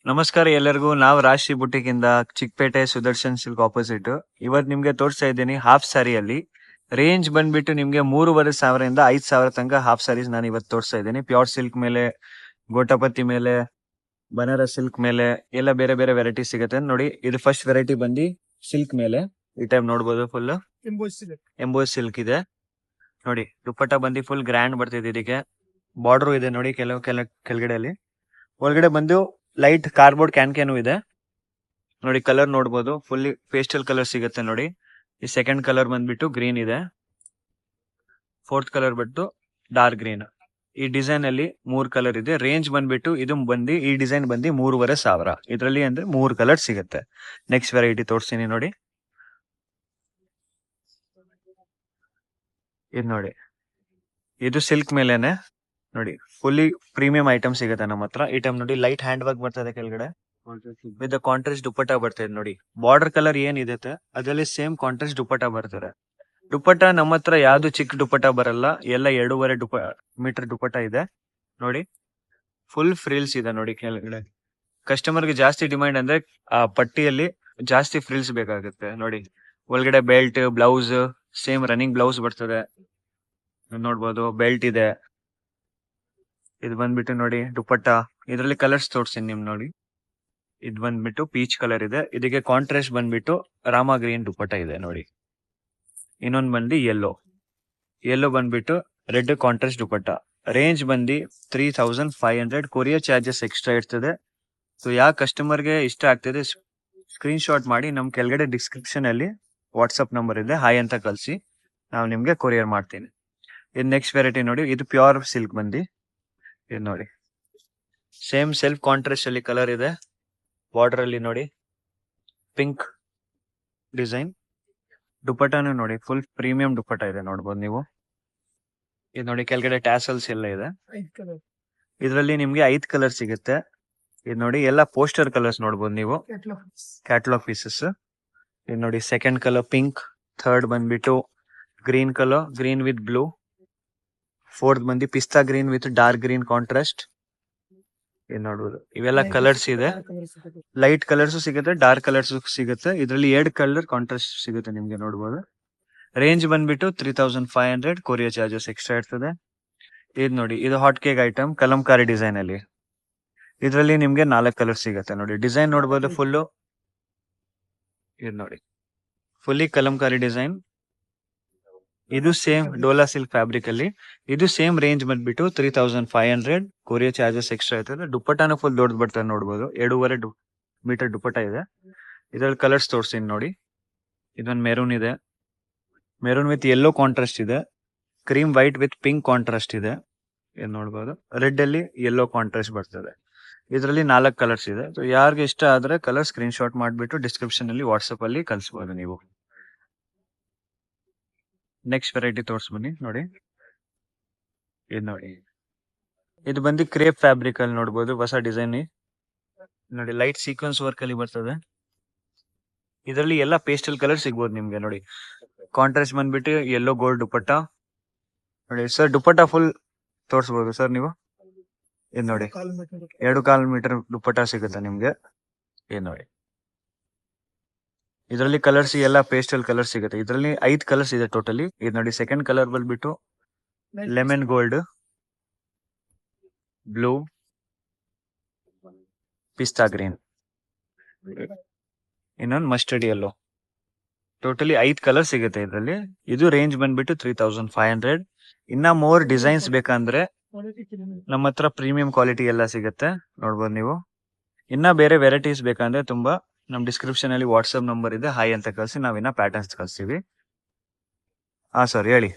ನಮಸ್ಕಾರ ಎಲ್ಲರಿಗೂ. ನಾವು ರಾಶಿ ಬುಟಿಕ್ ಇಂದ ಚಿಕ್ಕಪೇಟೆ ಸುದರ್ಶನ್ ಸಿಲ್ಕ್ ಆಪೋಸಿಟ್. ಇವತ್ತು ನಿಮ್ಗೆ ತೋರಿಸ್ತಾ ಇದ್ದೀನಿ ಹಾಫ್ ಸ್ಯಾರಿಯಲ್ಲಿ ರೇಂಜ್ ಬಂದ್ಬಿಟ್ಟು ನಿಮ್ಗೆ 3,500 5,000 ತನಕ ಹಾಫ್ ಸ್ಯಾರೀಸ್ ನಾನು ಇವತ್ತು ತೋರಿಸ್ತಾ ಇದ್ದೀನಿ. ಪ್ಯೂರ್ ಸಿಲ್ಕ್ ಮೇಲೆ, ಗೋಟಪತಿ ಮೇಲೆ, ಬನಾರಸ್ ಸಿಲ್ಕ್ ಮೇಲೆ ಎಲ್ಲ ಬೇರೆ ಬೇರೆ ವೆರೈಟಿ ಸಿಗುತ್ತೆ ನೋಡಿ. ಇದು ಫಸ್ಟ್ ವೆರೈಟಿ ಬಂದು ಸಿಲ್ಕ್ ಮೇಲೆ. ಈ ಟೈಮ್ ನೋಡ್ಬೋದು ಫುಲ್ ಎಂಬೋಸ್ ಸಿಲ್ಕ್ ಇದೆ ನೋಡಿ. ದುಪ್ಪಟ್ಟ ಬಂದು ಫುಲ್ ಗ್ರ್ಯಾಂಡ್ ಬರ್ತಿದೆ. ಇದಕ್ಕೆ ಬಾರ್ಡರ್ ಇದೆ ನೋಡಿ ಕೆಳಗಡೆಯಲ್ಲಿ. ಒಳಗಡೆ ಬಂದು ಲೈಟ್ ಕಾರ್ಬೋರ್ಡ್ ಕ್ಯಾನ್ ಇದೆ ನೋಡಿ. ಕಲರ್ ನೋಡ್ಬೋದು, ಫುಲ್ಲಿ ಪೇಸ್ಟಲ್ ಕಲರ್ ಸಿಗುತ್ತೆ ನೋಡಿ. ಈ ಸೆಕೆಂಡ್ ಕಲರ್ ಬಂದ್ಬಿಟ್ಟು ಗ್ರೀನ್ ಇದೆ, ಫೋರ್ತ್ ಕಲರ್ ಬಿಟ್ಟು ಡಾರ್ಕ್ ಗ್ರೀನ್. ಈ ಡಿಸೈನ್ ಅಲ್ಲಿ 3 ಕಲರ್ ಇದೆ. ರೇಂಜ್ ಬಂದ್ಬಿಟ್ಟು ಇದು ಬಂದು ಈ ಡಿಸೈನ್ ಬಂದು 3,500. ಇದರಲ್ಲಿ ಅಂದ್ರೆ 3 ಕಲರ್ ಸಿಗುತ್ತೆ. ನೆಕ್ಸ್ಟ್ ವೆರೈಟಿ ತೋರಿಸ್ತೀನಿ ನೋಡಿ. ಇದು ನೋಡಿ, ಇದು ಸಿಲ್ಕ್ ಮೇಲೆನೆ ನೋಡಿ. ಫುಲ್ಲಿ ಪ್ರೀಮಿಯಂ ಐಟಮ್ ಸಿಗುತ್ತೆ ನಮ್ಮ ಹತ್ರ. ಈ ಟೈಮ್ ನೋಡಿ ಲೈಟ್ ಹ್ಯಾಂಡ್ ವರ್ಕ್ ಬರ್ತದೆ ಕೆಳಗಡೆ ವಿತ್ ಕಾಂಟ್ರಾಸ್ಟ್ ದುಪ್ಪಟ್ಟ ಬರ್ತದೆ ನೋಡಿ. ಬಾರ್ಡರ್ ಕಲರ್ ಏನಿದೆ ಅದರಲ್ಲಿ ಸೇಮ್ ಕಾಂಟ್ರಾಸ್ಟ್ ದುಪ್ಪಟ್ಟ ಬರ್ತದೆ. ದುಪ್ಪಟ್ಟ ನಮ್ಮ ಹತ್ರ ಯಾವ್ದು ಚಿಕ್ಕ ದುಪ್ಪಟ್ಟ ಬರಲ್ಲ, ಎಲ್ಲ 2.5 ಮೀಟರ್ ದುಪ್ಪಟ್ಟ ಇದೆ ನೋಡಿ. ಫುಲ್ ಫ್ರಿಲ್ಸ್ ಇದೆ ನೋಡಿ ಕೆಳಗಡೆ. ಕಸ್ಟಮರ್ಗೆ ಜಾಸ್ತಿ ಡಿಮ್ಯಾಂಡ್ ಅಂದ್ರೆ ಆ ಪಟ್ಟಿಯಲ್ಲಿ ಜಾಸ್ತಿ ಫ್ರಿಲ್ಸ್ ಬೇಕಾಗುತ್ತೆ ನೋಡಿ. ಒಳಗಡೆ belt, blouse, same running blouse ಬರ್ತದೆ ನೋಡ್ಬೋದು. ಬೆಲ್ಟ್ ಇದೆ. ಇದು ಬಂದ್ಬಿಟ್ಟು ನೋಡಿ ದುಪ್ಪಟ್ಟ. ಇದರಲ್ಲಿ ಕಲರ್ಸ್ ತೋರಿಸ್ತೀನಿ ನಿಮ್ ನೋಡಿ. ಇದು ಬಂದ್ಬಿಟ್ಟು ಪೀಚ್ ಕಲರ್ ಇದೆ. ಇದಕ್ಕೆ ಕಾಂಟ್ರಾಸ್ಟ್ ಬಂದ್ಬಿಟ್ಟು ರಾಮ ಗ್ರೀನ್ ದುಪ್ಪಟ್ಟ ಇದೆ ನೋಡಿ. ಇನ್ನೊಂದು ಬಂದು ಯೆಲ್ಲೋ ಬಂದ್ಬಿಟ್ಟು ರೆಡ್ ಕಾಂಟ್ರಾಸ್ಟ್ ದುಪ್ಪಟ್ಟ. ರೇಂಜ್ ಬಂದು 3,500. ಕೊರಿಯರ್ ಚಾರ್ಜಸ್ ಎಕ್ಸ್ಟ್ರಾ ಇರ್ತದೆ. ಸೊ ಯಾವ ಕಸ್ಟಮರ್ಗೆ ಇಷ್ಟ ಆಗ್ತದೆ ಸ್ಕ್ರೀನ್ ಶಾಟ್ ಮಾಡಿ ನಮ್ ಕೆಳಗಡೆ ಡಿಸ್ಕ್ರಿಪ್ಷನ್ ಅಲ್ಲಿ ವಾಟ್ಸಪ್ ನಂಬರ್ ಇದೆ, ಹಾಯ್ ಅಂತ ಕಳಿಸಿ, ನಾವು ನಿಮ್ಗೆ ಕೊರಿಯರ್ ಮಾಡ್ತೀನಿ. ಇದು ನೆಕ್ಸ್ಟ್ ವೆರೈಟಿ ನೋಡಿ. ಇದು ಪ್ಯೂರ್ ಸಿಲ್ಕ್ ಬಂದು ಇದು ನೋಡಿ. ಸೇಮ್ ಸೆಲ್ಫ್ ಕಾಂಟ್ರಾಸ್ಟ್ ಅಲ್ಲಿ ಕಲರ್ ಇದೆ. ಬಾರ್ಡರ್ ಅಲ್ಲಿ ನೋಡಿ ಪಿಂಕ್ ಡಿಸೈನ್. ದುಪ್ಪಟ್ಟನು ನೋಡಿ ಫುಲ್ ಪ್ರೀಮಿಯಂ ದುಪ್ಪಟ್ಟ ಇದೆ ನೋಡ್ಬೋದು ನೀವು. ಇದು ನೋಡಿ ಕೆಳಗಡೆ ಟ್ಯಾಸಲ್ಸ್ ಎಲ್ಲ ಇದೆ. ಇದರಲ್ಲಿ ನಿಮ್ಗೆ 5 ಕಲರ್ ಸಿಗುತ್ತೆ. ಇದು ನೋಡಿ ಎಲ್ಲ ಪೋಸ್ಟರ್ ಕಲರ್ಸ್ ನೋಡ್ಬೋದು ನೀವು, ಕ್ಯಾಟಲಾಗ್ ಪೀಸಸ್. ಇದು ನೋಡಿ ಸೆಕೆಂಡ್ ಕಲರ್ ಪಿಂಕ್, ಥರ್ಡ್ ಬಂದ್ಬಿಟ್ಟು green colour, green with blue, fourth ಬಂದು ಪಿಸ್ತಾ green with dark green contrast. ಇದು ನೋಡ್ಬೋದು ಇವೆಲ್ಲ ಕಲರ್ಸ್ ಇದೆ. ಲೈಟ್ ಕಲರ್ಸ್ ಸಿಗುತ್ತೆ, ಡಾರ್ಕ್ ಕಲರ್ಸ್ ಸಿಗುತ್ತೆ. ಇದರಲ್ಲಿ 2 ಕಲರ್ ಕಾಂಟ್ರಾಸ್ಟ್ ಸಿಗುತ್ತೆ ನಿಮ್ಗೆ ನೋಡ್ಬೋದು. ರೇಂಜ್ ಬಂದ್ಬಿಟ್ಟು 3,500. ಕೊರಿಯರ್ ಚಾರ್ಜಸ್ ಎಕ್ಸ್ಟ್ರಾ ಇರ್ತದೆ. ಇದು ನೋಡಿ, ಇದು hot cake item Kalamkari design ಅಲ್ಲಿ. ಇದರಲ್ಲಿ ನಿಮ್ಗೆ 4 ಕಲರ್ ಸಿಗುತ್ತೆ ನೋಡಿ. ಡಿಸೈನ್ ನೋಡ್ಬೋದು ಫುಲ್ಲು. ಇದು ನೋಡಿ ಫುಲ್ಲಿ ಕಲಂಕಾರಿ ಡಿಸೈನ್. ಇದು ಸೇಮ್ ಡೋಲಾ ಸಿಲ್ಕ್ ಫ್ಯಾಬ್ರಿಕ್ ಅಲ್ಲಿ. ಇದು ಸೇಮ್ ರೇಂಜ್ ಬಂದ್ಬಿಟ್ಟು 3,500. ಕೊರಿಯರ್ ಚಾರ್ಜಸ್ ಎಕ್ಸ್ಟ್ರಾ ಇರ್ತದೆ. ದುಪ್ಪಟ್ಟನು ಫುಲ್ ದೊಡ್ಡ ಬರ್ತದೆ ನೋಡ್ಬೋದು. 2.5 ಮೀಟರ್ ದುಪ್ಪಟ್ಟ ಇದೆ. ಇದ್ರಲ್ಲಿ ಕಲರ್ಸ್ ತೋರಿಸ್ತೀನಿ ನೋಡಿ. ಇದೊಂದು ಮೆರೂನ್ ಇದೆ, ಮೆರೂನ್ ವಿತ್ ಯೆಲ್ಲೋ ಕಾಂಟ್ರಾಸ್ಟ್ ಇದೆ, cream white with pink contrast ಇದೆ. ಏನ್ ನೋಡ್ಬೋದು ರೆಡ್ ಅಲ್ಲಿ ಯೆಲ್ಲೋ ಕಾಂಟ್ರಾಸ್ಟ್ ಬರ್ತದೆ. ಇದರಲ್ಲಿ 4 ಕಲರ್ಸ್ ಇದೆ. ಸೊ ಯಾರಿಗೆ ಇಷ್ಟ ಆದ್ರೆ ಕಲರ್ ಸ್ಕ್ರೀನ್ ಶಾಟ್ ಮಾಡ್ಬಿಟ್ಟು ಡಿಸ್ಕ್ರಿಪ್ಷನ್ ಅಲ್ಲಿ ವಾಟ್ಸಪ್ ಅಲ್ಲಿ ಕಳಿಸಬಹುದು ನೀವು. ನೆಕ್ಸ್ಟ್ ವೆರೈಟಿ ತೋರಿಸ್ಬನ್ನಿ ನೋಡಿ. ಇದು ನೋಡಿ, ಇದು ಬಂದು ಕ್ರೇಪ್ ಫ್ಯಾಬ್ರಿಕ್ ಅಲ್ಲಿ ನೋಡ್ಬೋದು. ಹೊಸ ಡಿಸೈನ್ ನೋಡಿ, ಲೈಟ್ ಸೀಕ್ವೆನ್ಸ್ ವರ್ಕ್ ಅಲ್ಲಿ ಬರ್ತದೆ. ಇದರಲ್ಲಿ ಎಲ್ಲ ಪೇಸ್ಟಲ್ ಕಲರ್ ಸಿಗ್ಬೋದು ನಿಮ್ಗೆ ನೋಡಿ. ಕಾಂಟ್ರಾಸ್ಟ್ ಬಂದ್ಬಿಟ್ಟು ಯೆಲ್ಲೋ ಗೋಲ್ಡ್ ದುಪ್ಪಟ್ಟ ನೋಡಿ. ಸರ್ ದುಪ್ಪಟ್ಟ ಫುಲ್ ತೋರಿಸ್ಬೋದು ಸರ್ ನೀವು. ಇದು ನೋಡಿ 2.25 ಮೀಟರ್ ದುಪ್ಪಟ್ಟ ಸಿಗುತ್ತೆ ನಿಮ್ಗೆ. ಇದು ನೋಡಿ, ಇದರಲ್ಲಿ ಕಲರ್ಸ್ ಎಲ್ಲ ಪೇಸ್ಟಲ್ ಕಲರ್ ಸಿಗುತ್ತೆ. ಇದರಲ್ಲಿ 5 ಕಲರ್ಸ್ ಇದೆ ಟೋಟಲಿ. ಇದು ನೋಡಿ ಸೆಕೆಂಡ್ ಕಲರ್ ಬಂದ್ಬಿಟ್ಟು ಲೆಮನ್ ಗೋಲ್ಡ್, ಬ್ಲೂ, ಪಿಸ್ತಾ ಗ್ರೀನ್, ಇನ್ನೊಂದು ಮಸ್ಟರ್ಡ್ ಯೆಲ್ಲೋ. ಟೋಟಲಿ 5 ಕಲರ್ ಸಿಗುತ್ತೆ ಇದರಲ್ಲಿ. ಇದು ರೇಂಜ್ ಬಂದ್ಬಿಟ್ಟು 3,500. ಇನ್ನ ಮೋರ್ ಡಿಸೈನ್ಸ್ ಬೇಕಂದ್ರೆ ನಮ್ಮ ಹತ್ರ ಪ್ರೀಮಿಯಂ ಕ್ವಾಲಿಟಿ ಎಲ್ಲ ಸಿಗುತ್ತೆ ನೋಡ್ಬೋದು ನೀವು. ಇನ್ನ ಬೇರೆ ವೆರೈಟೀಸ್ ಬೇಕಂದ್ರೆ ತುಂಬಾ ನಮ್ ಡಿಸ್ಕ್ರಿಪ್ಷನ್ ಅಲ್ಲಿ ವಾಟ್ಸ್ಆಪ್ ನಂಬರ್ ಇದೆ, ಹಾಯ್ ಅಂತ ಕಳಿಸಿ ನಾವಿನ್ನ ಪ್ಯಾಟರ್ನ್ಸ್ ಕಳಿಸ್ತೀವಿ. ಸರ್ ಹೇಳಿ.